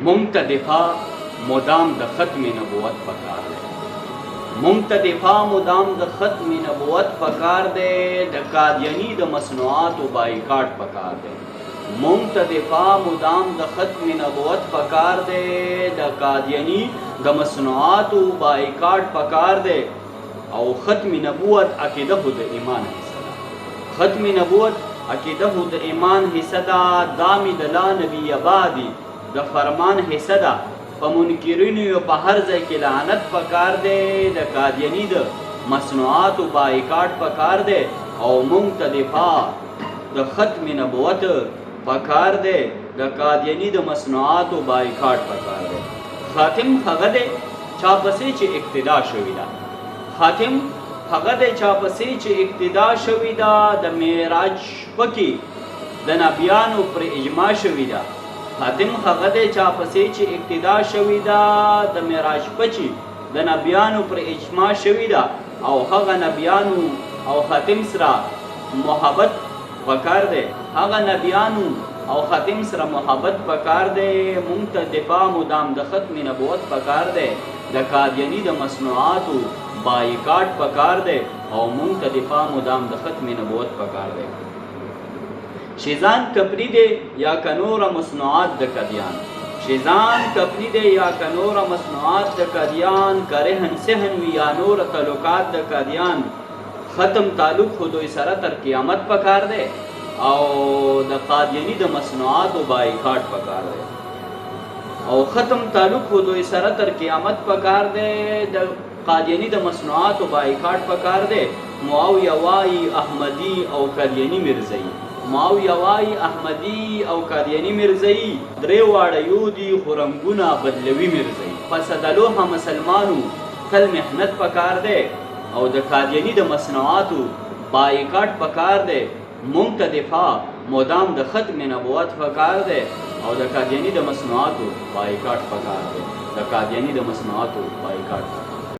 مونږ ته دفاع مدام د ختم نبوت پکار دی. مونږ ته دفاع مدام د ختم نبوت پکار دی. د قادیانی د مصنوعاتو بایکاټ پکار دی. مونږ ته دفاع مدام د ختم نبوت پکار دی. د قادیانی د مصنوعاتو بایکاټ پکار دی. او ختم نبوت عقیده خو د ایمان حصہ ده. ختم نبوت عقیده خو د ایمان حصہ ده. دامی د لا نبی آبادی د فرمان حصہ ده. په منکرینو یو په هر ځای کې لعنت پکار دی. د قادیانی د مصنوعاتو بایکاټ پکار دی. او مونږ ته دفاع د ختم نبوت پکار دی. د قادیانی د مصنوعاتو بایکاټ پکار دی. خاتم هغه دی چا پسې چې اقتدا شوې ده. خاتم هغه دی چا پسې چې اقتدا شوې ده. د معراج شپه کې د نبیانو پر اجماع شوې ده. خاتم هغه دی چا پسې چې اقتدا شوې ده. د معراج شپه چې د نبیانو پر اجماع شوې ده. او هغه نبیانو او خاتم سره محبت پکار دی. هغه نبیانو او خاتم سره محبت پکار دی. مونږ ته دفاع مدام د ختم نبوت پکار دی. د قادیانی د مصنوعاتو بایکاټ پکار دی. او مونږ ته دفاع مدام د ختم نبوت پکار دی. شیزان کپری دی یا کنور مصنوعات د قادیان. شیزان کپری دی یا کنور مصنوعات د قادیان. کرهن سهن وی یا نور تعلقات د قادیان. ختم تعلق خودوی سره تر قیامت پکار دی. او د قادیانی د مصنوعاتو بایکاټ پکار دی. او ختم تعلق خودوی سره تر قیامت پکار دی. د قادیانی د مصنوعاتو بایکاټ پکار دی. معاویه وای احمدی او قادیانی مرزئی. معاویه وای احمدی او قادیانی مرزئی. درې واړه یو دي خو رنګونه بدلوي مرزئی. پس د لوحه مسلمانو تل محنت پکار دی. او د قادیانی د مصنوعاتو بایکاټ پکار دی. مونږ ته دفاع مدام د ختم نبوت پکار دی. او د قادیانی د مصنوعاتو بایکاټ پکار دی. د قادیانی د مصنوعاتو بایکاټ